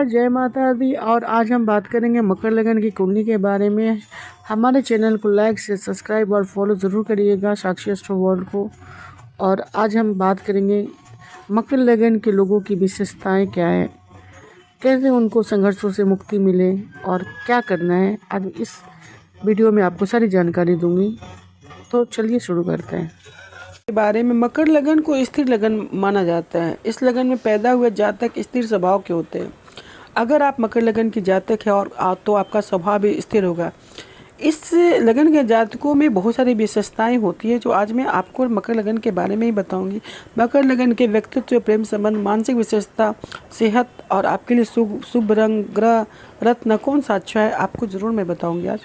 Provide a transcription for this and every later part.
जय माता दी। और आज हम बात करेंगे मकर लगन की कुंडली के बारे में। हमारे चैनल को लाइक से सब्सक्राइब और फॉलो ज़रूर करिएगा, साक्षी एस्ट्रो वर्ल्ड को। और आज हम बात करेंगे मकर लगन के लोगों की विशेषताएं क्या है, कैसे उनको संघर्षों से मुक्ति मिले और क्या करना है। आज इस वीडियो में आपको सारी जानकारी दूंगी, तो चलिए शुरू करते हैं। के बारे में मकर लगन को स्थिर लगन माना जाता है। इस लगन में पैदा हुए जातक स्थिर स्वभाव के होते हैं। अगर आप मकर लगन की जातक है और तो आपका स्वभाव भी स्थिर होगा। इस लगन के जातकों में बहुत सारी विशेषताएं होती है, जो आज मैं आपको मकर लगन के बारे में ही बताऊंगी। मकर लगन के व्यक्तित्व, प्रेम संबंध, मानसिक विशेषता, सेहत और आपके लिए शुभ रंग, ग्रह, रत्न कौन सा अच्छा है, आपको ज़रूर मैं बताऊँगी। आज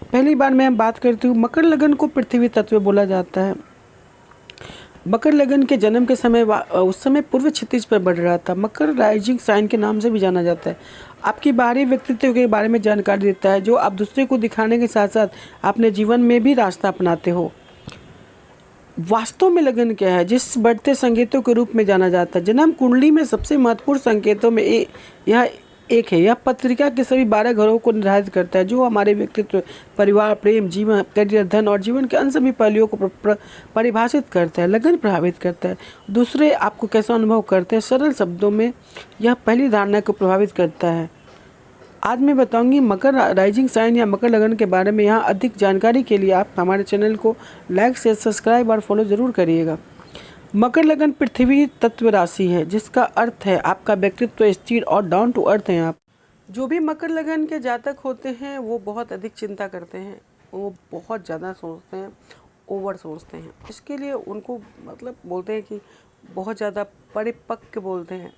पहली बार मैं बात करती हूँ, मकर लगन को पृथ्वी तत्व बोला जाता है। मकर लगन के जन्म के समय उस समय पूर्व क्षितिज पर बढ़ रहा था। मकर राइजिंग साइन के नाम से भी जाना जाता है। आपकी बाहरी व्यक्तित्व के बारे में जानकारी देता है, जो आप दूसरे को दिखाने के साथ साथ अपने जीवन में भी रास्ता अपनाते हो। वास्तव में लगन क्या है, जिस बढ़ते संकेतों के रूप में जाना जाता है। जन्म कुंडली में सबसे महत्वपूर्ण संकेतों में यह एक है। यह पत्रिका के सभी 12 घरों को निर्धारित करता है, जो हमारे व्यक्तित्व, परिवार, प्रेम, जीवन, करियर, धन और जीवन के अन्य सभी पहलुओं को परिभाषित करता है। लगन प्रभावित करता है दूसरे आपको कैसा अनुभव करते हैं। सरल शब्दों में यह पहली धारणा को प्रभावित करता है। आज मैं बताऊंगी मकर राइजिंग साइन या मकर लगन के बारे में। यहाँ अधिक जानकारी के लिए आप हमारे चैनल को लाइक से सब्सक्राइब और फॉलो ज़रूर करिएगा। मकर लगन पृथ्वी तत्व राशि है, जिसका अर्थ है आपका व्यक्तित्व स्थिर और डाउन टू अर्थ हैं। आप जो भी मकर लगन के जातक होते हैं वो बहुत अधिक चिंता करते हैं, वो बहुत ज़्यादा सोचते हैं, ओवर सोचते हैं। इसके लिए उनको बोलते हैं कि बहुत ज़्यादा परिपक्व बोलते हैं।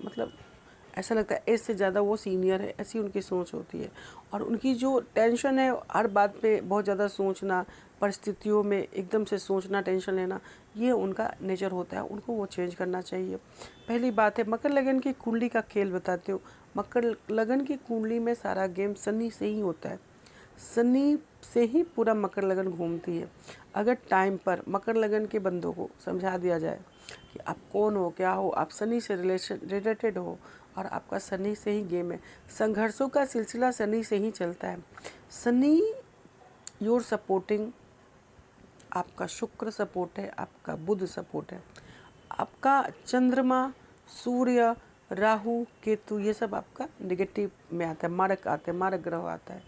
ऐसा लगता है इससे ज़्यादा वो सीनियर है, ऐसी उनकी सोच होती है। और उनकी जो टेंशन है, हर बात पे बहुत ज़्यादा सोचना, परिस्थितियों में एकदम से सोचना, टेंशन लेना, ये उनका नेचर होता है। उनको वो चेंज करना चाहिए। पहली बात है, मकर लगन की कुंडली का खेल बताते हो। मकर लगन की कुंडली में सारा गेम शनि से ही होता है। शनि से ही पूरा मकर लगन घूमती है। अगर टाइम पर मकर लगन के बंदों को समझा दिया जाए कि आप कौन हो, क्या हो, आप शनि से रिलेटेड हो और आपका शनि से ही गेम है। संघर्षों का सिलसिला शनि से ही चलता है। शनि योर सपोर्टिंग, आपका शुक्र सपोर्ट है, आपका बुध सपोर्ट है, आपका चंद्रमा, सूर्य, राहु, केतु, ये सब आपका नेगेटिव में आता है, मारक आते हैं, मारक ग्रह आता है।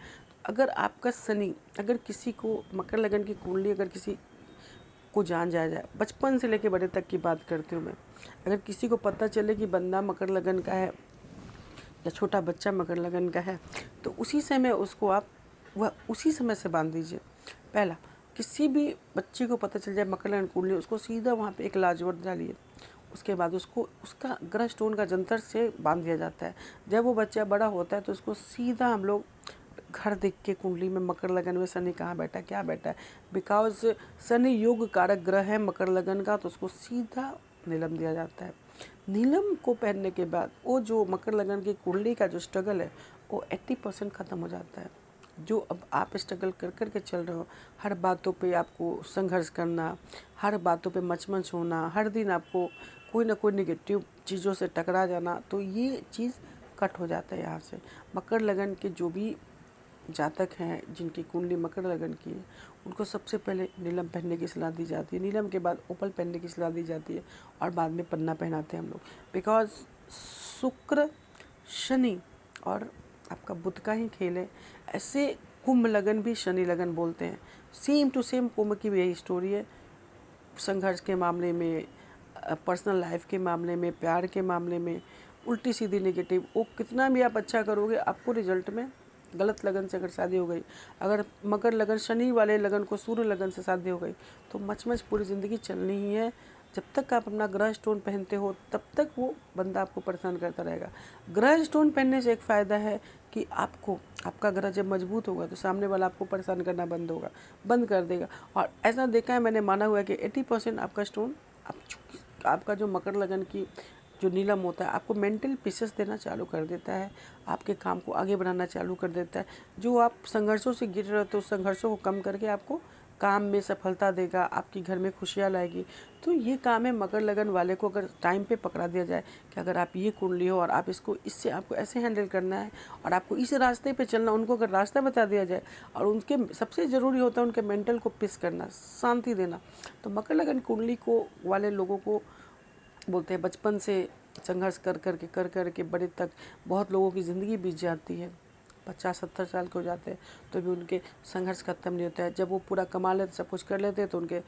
अगर आपका शनि, अगर किसी को मकर लगन की कुंडली अगर किसी को जान जाए, बचपन से लेकर बड़े तक की बात करती हूँ मैं, अगर किसी को पता चले कि बंदा मकर लगन का है या छोटा बच्चा मकर लगन का है, तो उसी समय उसको आप उसी समय से बांध दीजिए। पहला, किसी भी बच्चे को पता चल जाए मकर लगन कुंडली, उसको सीधा वहाँ पे एक लाजवट डालिए। उसके बाद उसको उसका ग्रह स्टोन का जंतर से बांध दिया जाता है। जब वो बच्चा बड़ा होता है तो उसको सीधा हम लोग घर देख के कुंडली में मकर लगन में शनि कहाँ बैठा है, क्या बैठा है, बिकॉज शनि योग कारक ग्रह है मकर लगन का, तो उसको सीधा नीलम दिया जाता है। नीलम को पहनने के बाद वो जो मकर लगन की कुंडली का जो स्ट्रगल है वो 80% ख़त्म हो जाता है। जो अब आप स्ट्रगल कर कर के चल रहे हो, हर बातों पे आपको संघर्ष करना, हर बातों पे मचमच होना, हर दिन आपको कोई ना कोई निगेटिव चीज़ों से टकरा जाना, तो ये चीज़ कट हो जाता है यहाँ से। मकर लगन के जो भी जातक हैं जिनकी कुंडली मकर लगन की है, उनको सबसे पहले नीलम पहनने की सलाह दी जाती है। नीलम के बाद ओपल पहनने की सलाह दी जाती है और बाद में पन्ना पहनाते हैं हम लोग। बिकॉज शुक्र, शनि और आपका बुध का ही खेल है। ऐसे कुंभ लगन भी शनि लगन बोलते हैं। सेम टू सेम कुंभ की भी यही स्टोरी है। संघर्ष के मामले में, पर्सनल लाइफ के मामले में, प्यार के मामले में उल्टी सीधी नेगेटिव, वो कितना भी आप अच्छा करोगे, आपको रिजल्ट में गलत लगन से अगर शादी हो गई, अगर मकर लगन शनि वाले लगन को सूर्य लगन से शादी हो गई, तो मच पूरी ज़िंदगी चलनी ही है। जब तक आप अपना ग्रह स्टोन पहनते हो तब तक वो बंदा आपको परेशान करता रहेगा। ग्रह स्टोन पहनने से एक फ़ायदा है कि आपको, आपका ग्रह जब मजबूत होगा तो सामने वाला आपको परेशान करना बंद कर देगा। और ऐसा देखा है मैंने, माना हुआ है कि 80% आपका स्टोन, आपका जो मकर लगन की जो नीलम होता है, आपको मेंटल पीसेस देना चालू कर देता है, आपके काम को आगे बढ़ाना चालू कर देता है। जो आप संघर्षों से गिर रहे हो तो उस संघर्षों को कम करके आपको काम में सफलता देगा, आपके घर में खुशियाँ लाएगी। तो ये काम है मकर लगन वाले को अगर टाइम पे पकड़ा दिया जाए कि अगर आप ये कुंडली हो और आप इसको इससे आपको ऐसे हैंडल करना है और आपको इस रास्ते पे चलना, उनको अगर रास्ता बता दिया जाए और उनके सबसे ज़रूरी होता है उनके मेंटल को पीस करना, शांति देना। तो मकर लगन कुंडली को वाले लोगों को बोलते हैं बचपन से संघर्ष कर कर के बड़े तक बहुत लोगों की ज़िंदगी बीत जाती है, 50-70 साल के हो जाते हैं तो भी उनके संघर्ष खत्म नहीं होता है। जब वो पूरा कमा लेते, सब कुछ कर लेते हैं, तो उनके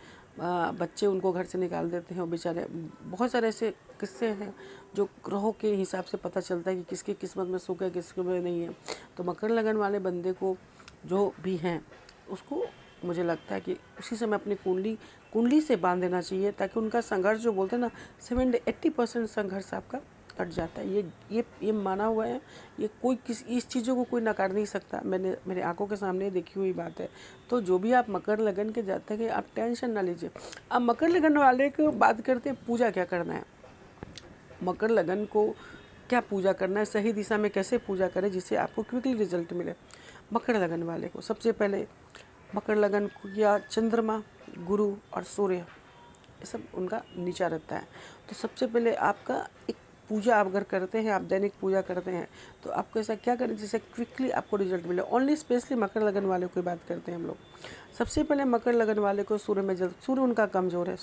बच्चे उनको घर से निकाल देते हैं। और बेचारे, बहुत सारे ऐसे किस्से हैं जो ग्रहों के हिसाब से पता चलता है कि किसकी किस्मत में सुख है, किसके में नहीं है। तो मकर लगन वाले बंदे को जो भी हैं उसको मुझे लगता है कि उसी समय अपनी कुंडली से बांध देना चाहिए, ताकि उनका संघर्ष जो बोलते हैं ना 70-80% संघर्ष आपका कट जाता है। ये माना हुआ है, ये कोई इस चीज़ों को कोई नकार नहीं सकता। मैंने मेरे आंखों के सामने देखी हुई बात है। तो जो भी आप मकर लगन के जाते हैं, आप टेंशन ना लीजिए। अब मकर लगन वाले को बात करते हैं, पूजा क्या करना है। मकर लगन को क्या पूजा करना है, सही दिशा में कैसे पूजा करें जिससे आपको क्विकली रिजल्ट मिले। मकर लगन वाले को सबसे पहले मकर लगन या चंद्रमा, गुरु और सूर्य, ये सब उनका नीचा रहता है। तो सबसे पहले आपका एक पूजा आप अगर करते हैं, आप दैनिक पूजा करते हैं, तो आपको ऐसा क्या करें जिससे क्विकली आपको रिजल्ट मिले। ओनली स्पेशली मकर लगन वाले की बात करते हैं हम लोग। सबसे पहले मकर लगन वाले को सूर्य में सूर्य उनका कमज़ोर है।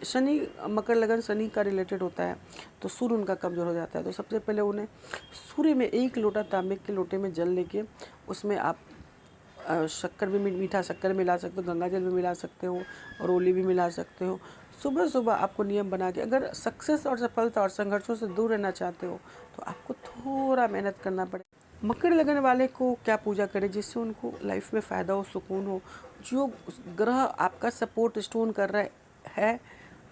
शनि मकर लगन शनि का रिलेटेड होता है, तो सूर्य उनका कमज़ोर हो जाता है। तो सबसे पहले उन्हें सूर्य में 1 लोटा तांबे के लोटे में जल लेके उसमें आप शक्कर भी, मीठा शक्कर मिला सकते हो, गंगा जल भी मिला सकते हो और ओली भी मिला सकते हो। सुबह सुबह आपको नियम बना के, अगर सक्सेस और सफलता और संघर्षों से दूर रहना चाहते हो तो आपको थोड़ा मेहनत करना पड़ेगा। मकर लगन वाले को क्या पूजा करें जिससे उनको लाइफ में फ़ायदा हो, सुकून हो। जो ग्रह आपका सपोर्ट स्टोन कर रहा है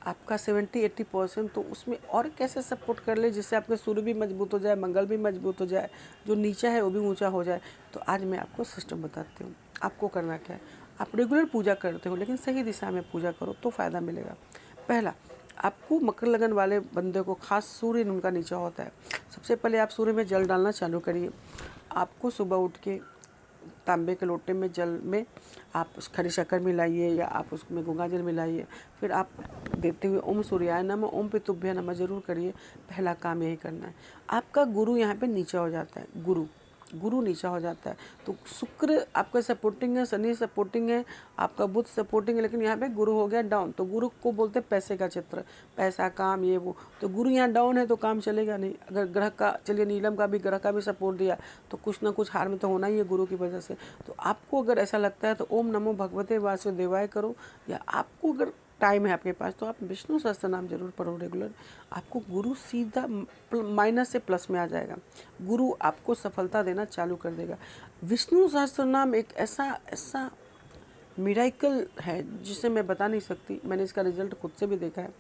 आपका 70-80%, तो उसमें और कैसे सपोर्ट कर ले जिससे आपके सूर्य भी मजबूत हो जाए, मंगल भी मजबूत हो जाए, जो नीचा है वो भी ऊंचा हो जाए। तो आज मैं आपको सिस्टम बताती हूँ। आपको करना क्या है, आप रेगुलर पूजा करते हो लेकिन सही दिशा में पूजा करो तो फ़ायदा मिलेगा। पहला, आपको मकर लगन वाले बंदे को खास सूर्य उनका नीचा होता है। सबसे पहले आप सूर्य में जल डालना चालू करिए। आपको सुबह उठ के तांबे के लोटे में जल में आप खरी शक्कर मिलाइए या आप उसमें गंगा जल मिलाइए। फिर आप देते हुए ओम सूर्याय नमः, ओम पितुभ्य नमः जरूर करिए। पहला काम यही करना है। आपका गुरु यहाँ पे नीचा हो जाता है, गुरु नीचा हो जाता है। तो शुक्र आपका सपोर्टिंग है, शनि सपोर्टिंग है, आपका बुध सपोर्टिंग है, लेकिन यहाँ पे गुरु हो गया डाउन। तो गुरु को बोलते हैं पैसे का चित्र, पैसा, काम, ये वो। तो गुरु यहाँ डाउन है तो काम चलेगा नहीं। अगर ग्रह का, चलिए नीलम का भी, ग्रह का भी सपोर्ट दिया तो कुछ ना कुछ हार में तो होना ही है गुरु की वजह से। तो आपको अगर ऐसा लगता है तो ओम नमो भगवते वासुदेवाय करो, या आपको अगर टाइम है आपके पास तो आप विष्णु सहस्त्र नाम जरूर पढ़ो रेगुलर। आपको गुरु सीधा माइनस से प्लस में आ जाएगा। गुरु आपको सफलता देना चालू कर देगा। विष्णु सहस्त्र नाम एक ऐसा मिराइकल है जिसे मैं बता नहीं सकती। मैंने इसका रिजल्ट खुद से भी देखा है।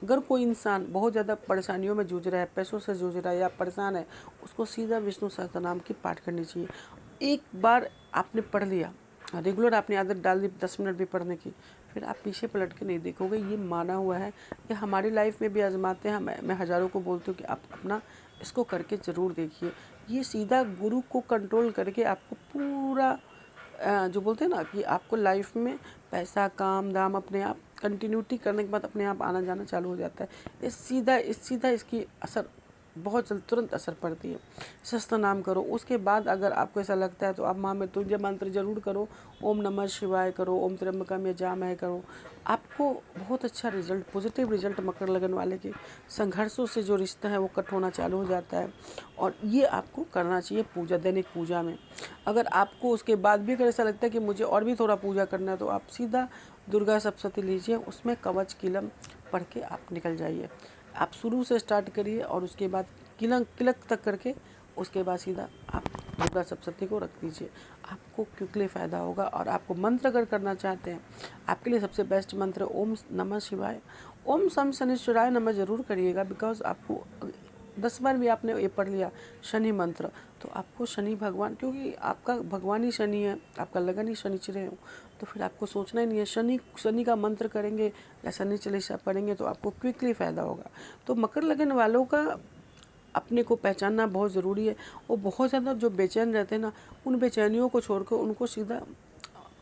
अगर कोई इंसान बहुत ज़्यादा परेशानियों में जूझ रहा है, पैसों से जूझ रहा है या परेशान है, उसको सीधा विष्णु सहस्त्र नाम की पाठ करनी चाहिए। एक बार आपने पढ़ लिया, रेगुलर आपने आदत डाल दी 10 मिनट भी पढ़ने की, फिर आप पीछे पलट के नहीं देखोगे। ये माना हुआ है, ये हमारी लाइफ में भी आजमाते हैं। मैं हज़ारों को बोलती हूँ कि आप अपना इसको करके ज़रूर देखिए। ये सीधा गुरु को कंट्रोल करके आपको पूरा जो बोलते हैं ना कि आपको लाइफ में पैसा, काम, दाम अपने आप कंटिन्यूटी करने के बाद अपने आप आना जाना चालू हो जाता है। ये सीधा इसकी असर बहुत जल्द तुरंत असर पड़ती है। सहस्त्र नाम करो। उसके बाद अगर आपको ऐसा लगता है तो आप महामृत्युंजय मंत्र जरूर करो, ओम नमः शिवाय करो, ओम त्र्यंबकम यजामहे करो। आपको बहुत अच्छा रिजल्ट, पॉजिटिव रिजल्ट मकर लगन वाले के संघर्षों से जो रिश्ता है वो कट होना चालू हो जाता है। और ये आपको करना चाहिए पूजा, दैनिक पूजा में। अगर आपको उसके बाद भी अगर ऐसा लगता है कि मुझे और भी थोड़ा पूजा करना है तो आप सीधा दुर्गा सप्तशती लीजिए, उसमें कवच किलम पढ़ के आप निकल जाइए। आप शुरू से स्टार्ट करिए और उसके बाद किलक तक करके उसके बाद सीधा आप दुर्गा सप्तशती को रख दीजिए। आपको क्विकली फ़ायदा होगा। और आपको मंत्र अगर करना चाहते हैं, आपके लिए सबसे बेस्ट मंत्र ओम नमः शिवाय, ओम सम शनिश्चराय नमः जरूर करिएगा। बिकॉज आपको 10 बार भी आपने ये पढ़ लिया शनि मंत्र, तो आपको शनि भगवान, क्योंकि आपका भगवान ही शनि है, आपका लगन ही शनिचरे हो, तो फिर आपको सोचना ही नहीं है। शनि का मंत्र करेंगे या शनि चालीसा पढ़ेंगे तो आपको क्विकली फ़ायदा होगा। तो मकर लगन वालों का अपने को पहचानना बहुत ज़रूरी है। और बहुत ज़्यादा जो बेचैन रहते हैं ना, उन बेचैनियों को छोड़कर उनको सीधा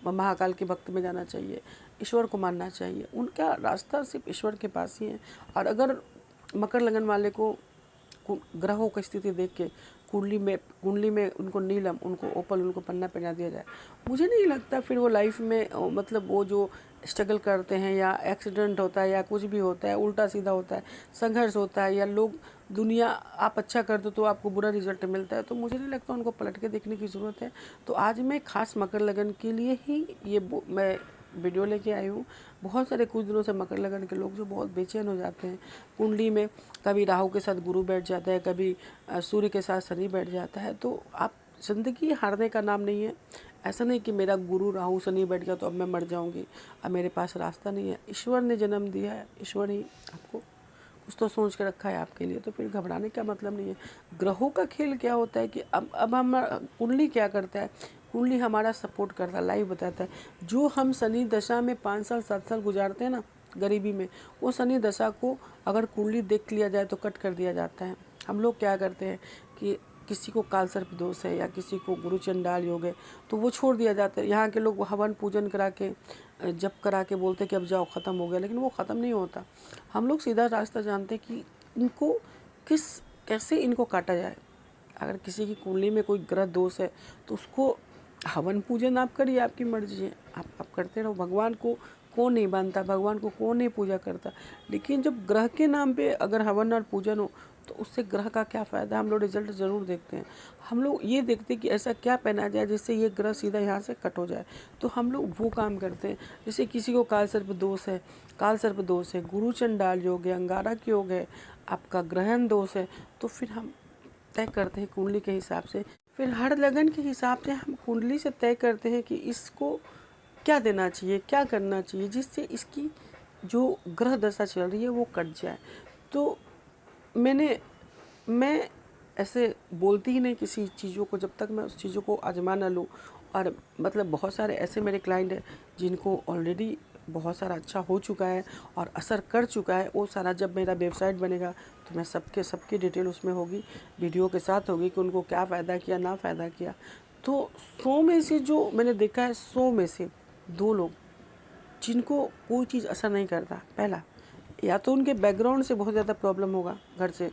महाकाल के भक्त में जाना चाहिए, ईश्वर को मानना चाहिए। उनका रास्ता सिर्फ ईश्वर के पास ही है। और अगर मकर लगन वाले को ग्रहों की स्थिति देख के कुंडली में उनको नीलम, उनको ओपल, उनको पन्ना पहना दिया जाए, मुझे नहीं लगता फिर वो लाइफ में मतलब वो जो स्ट्रगल करते हैं या एक्सीडेंट होता है या कुछ भी होता है, उल्टा सीधा होता है, संघर्ष होता है, या लोग दुनिया आप अच्छा कर दो तो आपको बुरा रिजल्ट मिलता है, तो मुझे नहीं लगता उनको पलट के देखने की ज़रूरत है। तो आज मैं खास मकर लगन के लिए ही ये मैं वीडियो लेके आई हूँ। बहुत सारे कुछ दिनों से मकर लगन के लोग जो बहुत बेचैन हो जाते हैं, कुंडली में कभी राहु के साथ गुरु बैठ जाता है, कभी सूर्य के साथ शनि बैठ जाता है, तो आप ज़िंदगी हारने का नाम नहीं है। ऐसा नहीं कि मेरा गुरु राहु शनि बैठ गया तो अब मैं मर जाऊंगी, अब मेरे पास रास्ता नहीं है। ईश्वर ने जन्म दिया है, ईश्वर ही आपको कुछ तो सोच के रखा है आपके लिए, तो फिर घबराने का मतलब नहीं है। ग्रहों का खेल क्या होता है कि अब हम कुंडली क्या करता है, कुंडली हमारा सपोर्ट करता है, लाइव बताता है। जो हम शनि दशा में 5 साल 7 साल गुजारते हैं ना गरीबी में, वो शनि दशा को अगर कुंडली देख लिया जाए तो कट कर दिया जाता है। हम लोग क्या करते हैं कि किसी को काल सर्प दोष है या किसी को गुरु चंडाल योग है तो वो छोड़ दिया जाता है। यहाँ के लोग हवन पूजन करा के जप करा के बोलते कि अब जाओ ख़त्म हो गया, लेकिन वो ख़त्म नहीं होता। हम लोग सीधा रास्ता जानते हैं कि इनको कैसे इनको काटा जाए। अगर किसी की कुंडली में कोई ग्रह दोष है तो उसको हवन पूजन आप करिए, आपकी मर्जी है, आप करते रहो। भगवान को कौन नहीं मानता, भगवान को कौन नहीं पूजा करता, लेकिन जब ग्रह के नाम पे अगर हवन और पूजन हो तो उससे ग्रह का क्या फ़ायदा। हम लोग रिजल्ट ज़रूर देखते हैं, हम लोग ये देखते हैं कि ऐसा क्या पहना जाए जिससे ये ग्रह सीधा यहाँ से कट हो जाए, तो हम लोग वो काम करते हैं। जैसे किसी को काल सर्प दोष है, गुरु चंडाल योग है, अंगारक योग है, आपका ग्रहण दोष है, तो फिर हम तय करते हैं कुंडली के हिसाब से। फिर हर लगन के हिसाब से हम कुंडली से तय करते हैं कि इसको क्या देना चाहिए, क्या करना चाहिए, जिससे इसकी जो ग्रह दशा चल रही है वो कट जाए। तो मैं ऐसे बोलती ही नहीं किसी चीज़ों को जब तक मैं उस चीज़ों को आजमा ना लूँ। और मतलब बहुत सारे ऐसे मेरे क्लाइंट हैं जिनको ऑलरेडी बहुत सारा अच्छा हो चुका है और असर कर चुका है। वो सारा जब मेरा वेबसाइट बनेगा तो मैं सबकी डिटेल उसमें होगी, वीडियो के साथ होगी कि उनको क्या फ़ायदा किया, ना फ़ायदा किया। तो 100 में से जो मैंने देखा है, 100 में से 2 लोग जिनको कोई चीज़ असर नहीं करता। पहला, या तो उनके बैकग्राउंड से बहुत ज़्यादा प्रॉब्लम होगा, घर से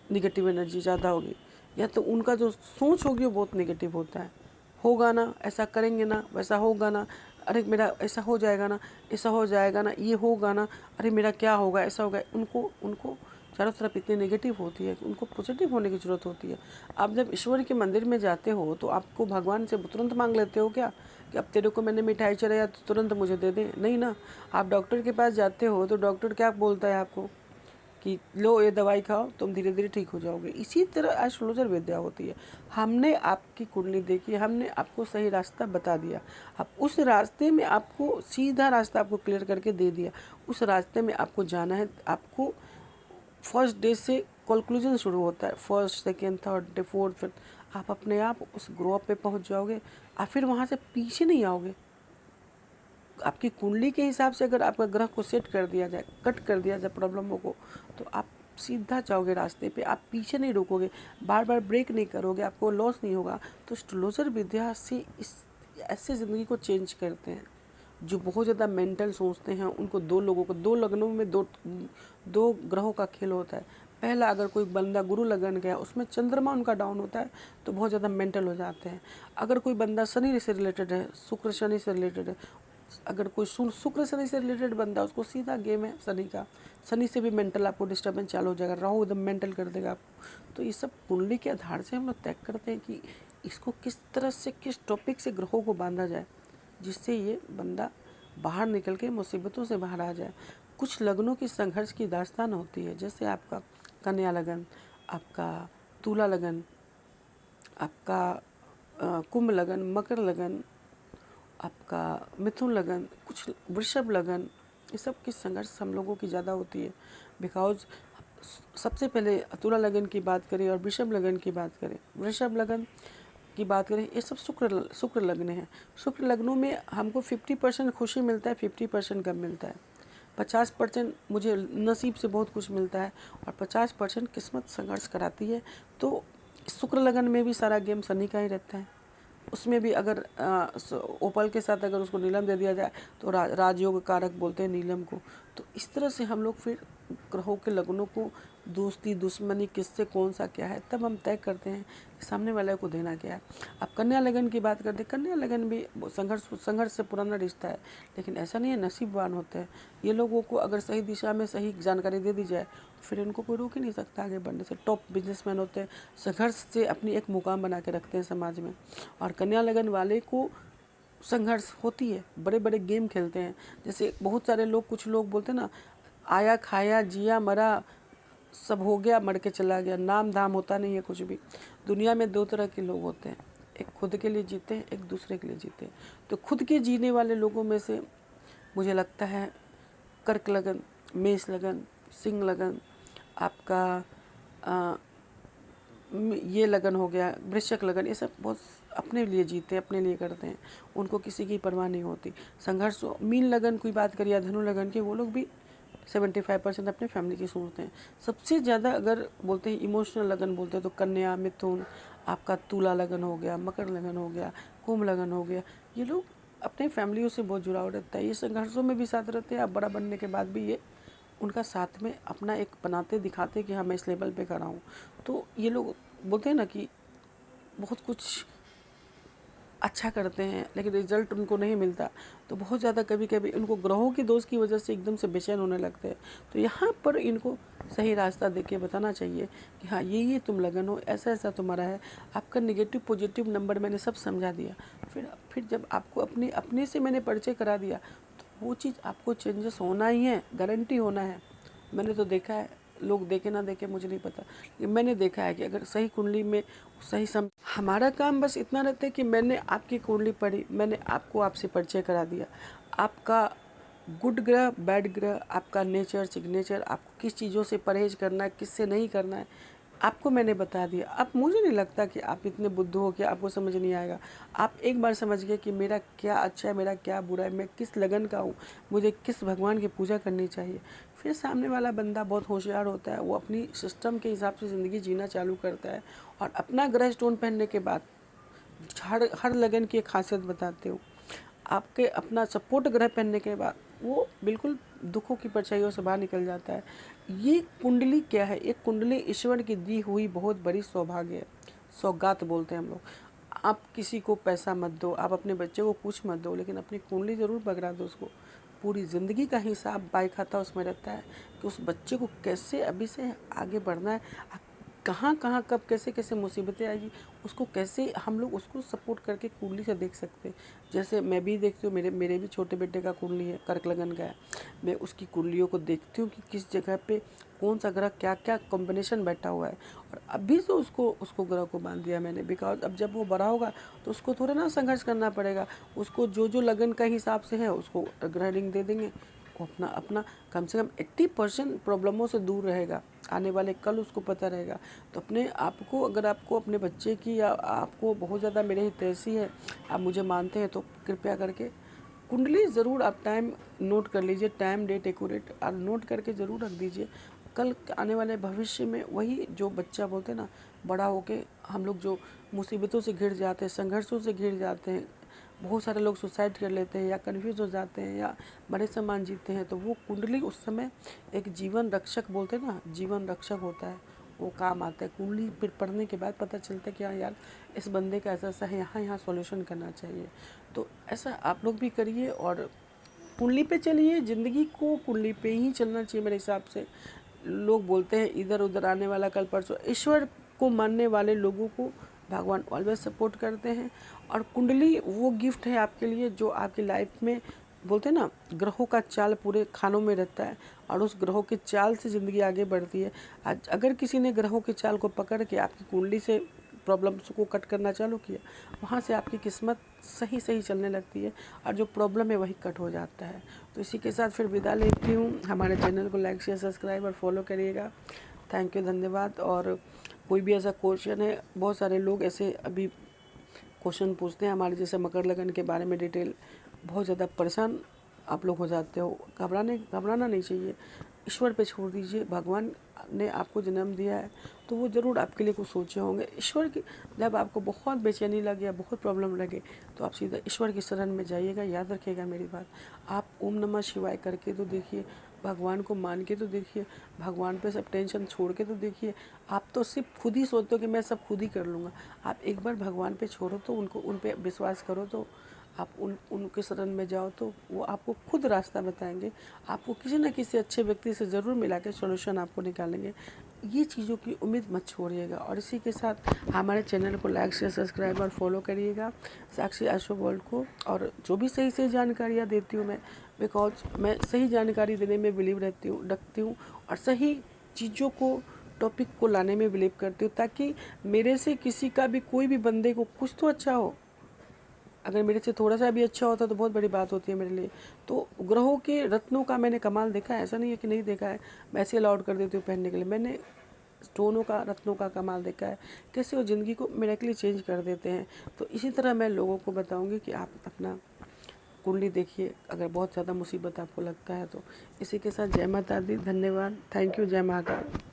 निगेटिव एनर्जी ज़्यादा होगी, या तो उनका जो सोच होगी वो बहुत निगेटिव होता है। होगा ना, ऐसा करेंगे ना, वैसा होगा ना, अरे मेरा ऐसा हो जाएगा ना, ऐसा हो जाएगा ना, ये होगा ना, अरे मेरा क्या होगा, ऐसा होगा। उनको चारों तरफ इतनी नेगेटिव होती है कि उनको पॉजिटिव होने की ज़रूरत होती है। आप जब ईश्वर के मंदिर में जाते हो तो आपको भगवान से तुरंत मांग लेते हो क्या कि अब तेरे को मैंने मिठाई चढ़ाया तो तुरंत मुझे दे दे, नहीं ना। आप डॉक्टर के पास जाते हो तो डॉक्टर क्या बोलता है आपको कि लो ये दवाई खाओ, तुम धीरे धीरे ठीक हो जाओगे। इसी तरह एस्ट्रोलॉजर विद्या होती है। हमने आपकी कुंडली देखी, हमने आपको सही रास्ता बता दिया, अब उस रास्ते में आपको सीधा रास्ता आपको क्लियर करके दे दिया। उस रास्ते में आपको जाना है। आपको फर्स्ट डे से कंक्लूजन शुरू होता है, first second third day fourth fifth, आप अपने आप उस ग्रो अप पे पहुंच जाओगे। आप फिर वहाँ से पीछे नहीं आओगे। आपकी कुंडली के हिसाब से अगर आपका ग्रह को सेट कर दिया जाए, कट कर दिया जाए प्रॉब्लमों को, तो आप सीधा जाओगे रास्ते पे, आप पीछे नहीं रुकोगे, बार बार ब्रेक नहीं करोगे, आपको लॉस नहीं होगा। तो एस्ट्रोलॉजर विद्या से इस ऐसे ज़िंदगी को चेंज करते हैं। जो बहुत ज़्यादा मेंटल सोचते हैं उनको दो लोगों को, 2 लग्नों में दो ग्रहों का खेल होता है। पहला, अगर कोई बंदा गुरु लगन गया, उसमें चंद्रमा उनका डाउन होता है तो बहुत ज़्यादा मेंटल हो जाते हैं। अगर कोई बंदा शनि से रिलेटेड है, शुक्र शनि से रिलेटेड है, अगर कोई शुक्र शनि से रिलेटेड बंदा, उसको सीधा गेम है शनि का। शनि से भी मेंटल आपको डिस्टर्बेंस चालू हो जाएगा, राहु एकदम मेंटल कर देगा आपको। तो ये सब कुंडली के आधार से हम लोग तय करते हैं कि इसको किस तरह से, किस टॉपिक से ग्रहों को बांधा जाए जिससे ये बंदा बाहर निकल के मुसीबतों से बाहर आ जाए। कुछ लगनों की संघर्ष की दास्तान होती है, जैसे आपका कन्या लगन, आपका तुला लगन, आपका कुंभ लगन, मकर लगन, आपका मिथुन लगन, कुछ वृषभ लगन, ये सब की संघर्ष हम लोगों की ज़्यादा होती है। बिकॉज सबसे पहले तुला लगन की बात करें और वृषभ लगन की बात करें, वृषभ लगन की बात करें, ये सब शुक्र लग्न है। शुक्र लग्नों में हमको 50% खुशी मिलता है, 50% गम मिलता है। 50% मुझे नसीब से बहुत कुछ मिलता है और 50% किस्मत संघर्ष कराती है। तो शुक्र लगन में भी सारा गेम शनि का ही रहता है। उसमें भी अगर ओपल के साथ अगर उसको नीलम दे दिया जाए तो राजयोग कारक बोलते हैं नीलम को। तो इस तरह से हम लोग फिर ग्रहों के लगनों को दोस्ती दुश्मनी किससे कौन सा क्या है तब हम तय करते हैं कि सामने वाले को देना क्या है। अब कन्या लगन की बात करते हैं, कन्या लगन भी संघर्ष से पुराना रिश्ता है, लेकिन ऐसा नहीं है, नसीबवान होते हैं ये लोगों को। अगर सही दिशा में सही जानकारी दे दी जाए तो फिर इनको कोई रोक ही नहीं सकता आगे बढ़ने से। टॉप बिजनेसमैन होते हैं, संघर्ष से अपनी एक मुकाम बना के रखते हैं समाज में। और कन्या लगन वाले को संघर्ष होती है, बड़े बड़े गेम खेलते हैं। जैसे बहुत सारे लोग, कुछ लोग बोलते हैं ना, आया खाया जिया मरा सब हो गया मर के चला गया, नाम धाम होता नहीं है कुछ भी। दुनिया में दो तरह के लोग होते हैं, एक खुद के लिए जीते हैं, एक दूसरे के लिए जीते हैं। तो खुद के जीने वाले लोगों में से मुझे लगता है कर्क लगन, मेष लगन, सिंह लगन, आपका ये लगन हो गया, वृश्चिक लगन, ये सब बहुत अपने लिए जीते हैं, अपने लिए करते हैं, उनको किसी की परवाह नहीं होती। संघर्ष मीन लगन की बात करिए, धनु लगन के, वो लोग भी 75% अपने फैमिली की सोचते हैं। सबसे ज़्यादा अगर बोलते हैं इमोशनल लगन बोलते हैं तो कन्या, मिथुन, आपका तुला लगन हो गया, मकर लगन हो गया, कुंभ लगन हो गया, ये लोग अपने फैमिलियों से बहुत जुड़ाव रहता है। ये संघर्षों में भी साथ रहते हैं, अब बड़ा बनने के बाद भी ये उनका साथ में अपना एक बनाते दिखाते कि हाँ मैं इस लेवल पे खड़ा हूँ। तो ये लोग बोलते हैं ना कि बहुत कुछ अच्छा करते हैं लेकिन रिजल्ट उनको नहीं मिलता, तो बहुत ज़्यादा कभी कभी उनको ग्रहों की दोष की वजह से एकदम से बेचैन होने लगते हैं। तो यहाँ पर इनको सही रास्ता देके बताना चाहिए कि हाँ ये तुम लगन हो, ऐसा ऐसा तुम्हारा है, आपका नेगेटिव पॉजिटिव नंबर मैंने सब समझा दिया। फिर जब आपको अपने से मैंने परिचय करा दिया तो वो चीज़ आपको चेंजेस होना ही है, गारंटी होना है। मैंने तो देखा है, लोग देखे ना देखे मुझे नहीं पता, लेकिन मैंने देखा है कि अगर सही कुंडली में सही हमारा काम बस इतना रहता है कि मैंने आपकी कुंडली पढ़ी, मैंने आपको आपसे परिचय करा दिया, आपका गुड ग्रह बैड ग्रह, आपका नेचर सिग्नेचर, आपको किस चीज़ों से परहेज करना है, किससे नहीं करना है, आपको मैंने बता दिया। अब मुझे नहीं लगता कि आप इतने बुद्धू हो कि आपको समझ नहीं आएगा। आप एक बार समझ गए कि मेरा क्या अच्छा है, मेरा क्या बुरा है, मैं किस लगन का हूँ, मुझे किस भगवान की पूजा करनी चाहिए। फिर सामने वाला बंदा बहुत होशियार होता है, वो अपनी सिस्टम के हिसाब से ज़िंदगी जीना चालू करता है। और अपना ग्रह स्टोन पहनने के बाद हर लगन की एक खासियत बताते हो, आपके अपना सपोर्ट ग्रह पहनने के बाद वो बिल्कुल दुखों की परछाइयों से बाहर निकल जाता है। ये कुंडली क्या है? एक कुंडली ईश्वर की दी हुई बहुत बड़ी सौभाग्य है, सौगात बोलते हैं हम लोग। आप किसी को पैसा मत दो, आप अपने बच्चे को कुछ मत दो, लेकिन अपनी कुंडली ज़रूर पकड़ा दो उसको। पूरी ज़िंदगी का हिसाब बाई खाता उसमें रहता है कि उस बच्चे को कैसे अभी से आगे बढ़ना है, कहाँ कहाँ कब कैसे कैसे मुसीबतें आएगी, उसको कैसे हम लोग उसको सपोर्ट करके कुंडली से देख सकते हैं। जैसे मैं भी देखती हूँ, मेरे भी छोटे बेटे का कुंडली है, कर्क लगन का है। मैं उसकी कुंडलियों को देखती हूँ कि किस जगह पे कौन सा ग्रह क्या क्या कॉम्बिनेशन बैठा हुआ है, और अभी से उसको ग्रह को बांध दिया मैंने। बिकॉज अब जब वो बड़ा होगा तो उसको थोड़ा ना संघर्ष करना पड़ेगा, उसको जो लगन का हिसाब से है उसको ग्रह रिंग दे देंगे, वो अपना अपना कम से कम 80% प्रॉब्लमों से दूर रहेगा, आने वाले कल उसको पता रहेगा। तो अपने आप को, अगर आपको अपने बच्चे की या आपको बहुत ज़्यादा मेरे हितैषी है, आप मुझे मानते हैं, तो कृपया करके कुंडली ज़रूर आप टाइम नोट कर लीजिए, टाइम डेट एक्यूरेट और नोट करके ज़रूर रख दीजिए। कल आने वाले भविष्य में वही जो बच्चा बोलते हैं ना, बड़ा होके हम लोग जो मुसीबतों से घिर जाते हैं, संघर्षों से घिर जाते हैं, बहुत सारे लोग सुसाइड कर लेते हैं या कन्फ्यूज़ हो जाते हैं या बड़े सामान जीते हैं, तो वो कुंडली उस समय एक जीवन रक्षक बोलते हैं ना, जीवन रक्षक होता है, वो काम आता है। कुंडली फिर पढ़ने के बाद पता चलता है कि हाँ यार इस बंदे का ऐसा ऐसा है, यहाँ सॉल्यूशन करना चाहिए। तो ऐसा आप लोग भी करिए और कुंडली पे चलिए, ज़िंदगी को कुंडली पे ही चलना चाहिए मेरे हिसाब से। लोग बोलते हैं इधर उधर आने वाला कल परसों, ईश्वर को मानने वाले लोगों को भगवान ऑलवेज सपोर्ट करते हैं। और कुंडली वो गिफ्ट है आपके लिए जो आपकी लाइफ में, बोलते हैं ना, ग्रहों का चाल पूरे खानों में रहता है और उस ग्रहों के चाल से ज़िंदगी आगे बढ़ती है। आज अगर किसी ने ग्रहों के चाल को पकड़ के आपकी कुंडली से प्रॉब्लम्स को कट करना चालू किया, वहाँ से आपकी किस्मत सही सही चलने लगती है और जो प्रॉब्लम है वही कट हो जाता है। तो इसी के साथ फिर विदा लेती हूँ। हमारे चैनल को लाइक शेयर सब्सक्राइब और फॉलो करिएगा। थैंक यू, धन्यवाद। और कोई भी ऐसा क्वेश्चन है, बहुत सारे लोग ऐसे अभी क्वेश्चन पूछते हैं हमारे जैसे मकर लगन के बारे में डिटेल, बहुत ज़्यादा परेशान आप लोग हो जाते हो। घबराना नहीं चाहिए। ईश्वर पे छोड़ दीजिए। भगवान ने आपको जन्म दिया है तो वो ज़रूर आपके लिए कुछ सोचे होंगे। ईश्वर की जब आपको बहुत बेचैनी लगे या बहुत प्रॉब्लम लगे तो आप सीधा ईश्वर की शरण में जाइएगा। याद रखिएगा मेरी बात। आप ओम नमः शिवाय करके तो देखिए, भगवान को मान के तो देखिए, भगवान पे सब टेंशन छोड़ के तो देखिए। आप तो सिर्फ खुद ही सोचते हो कि मैं सब खुद ही कर लूँगा। आप एक बार भगवान पे छोड़ो तो उन पे विश्वास करो, तो आप उनके शरण में जाओ तो वो आपको खुद रास्ता बताएंगे। आपको किसी न किसी अच्छे व्यक्ति से ज़रूर मिला के सॉल्यूशन आपको निकालेंगे। ये चीज़ों की उम्मीद मत छोड़िएगा। और इसी के साथ हमारे चैनल को लाइक शेयर सब्सक्राइब और फॉलो करिएगा, साक्षी एस्ट्रो वर्ल्ड को। और जो भी सही सही जानकारियाँ देती हूँ मैं, बिकॉज मैं सही जानकारी देने में बिलीव रखती हूँ और सही चीज़ों को, टॉपिक को लाने में बिलीव करती हूँ, ताकि मेरे से किसी का भी, कोई भी बंदे को कुछ तो अच्छा हो। अगर मेरे से थोड़ा सा भी अच्छा होता तो बहुत बड़ी बात होती है मेरे लिए। तो ग्रहों के रत्नों का मैंने कमाल देखा है, ऐसा नहीं है कि नहीं देखा है। मैं ऐसे अलाउड कर देती हूँ पहनने के लिए। मैंने स्टोनों का, रत्नों का कमाल देखा है, कैसे वो ज़िंदगी को मिरेकली चेंज कर देते हैं। तो इसी तरह मैं लोगों को बताऊँगी कि आप अपना कुंडली देखिए, अगर बहुत ज़्यादा मुसीबत आपको लगता है तो। इसी के साथ जय माता दी, धन्यवाद, थैंक यू, जय महाकाल।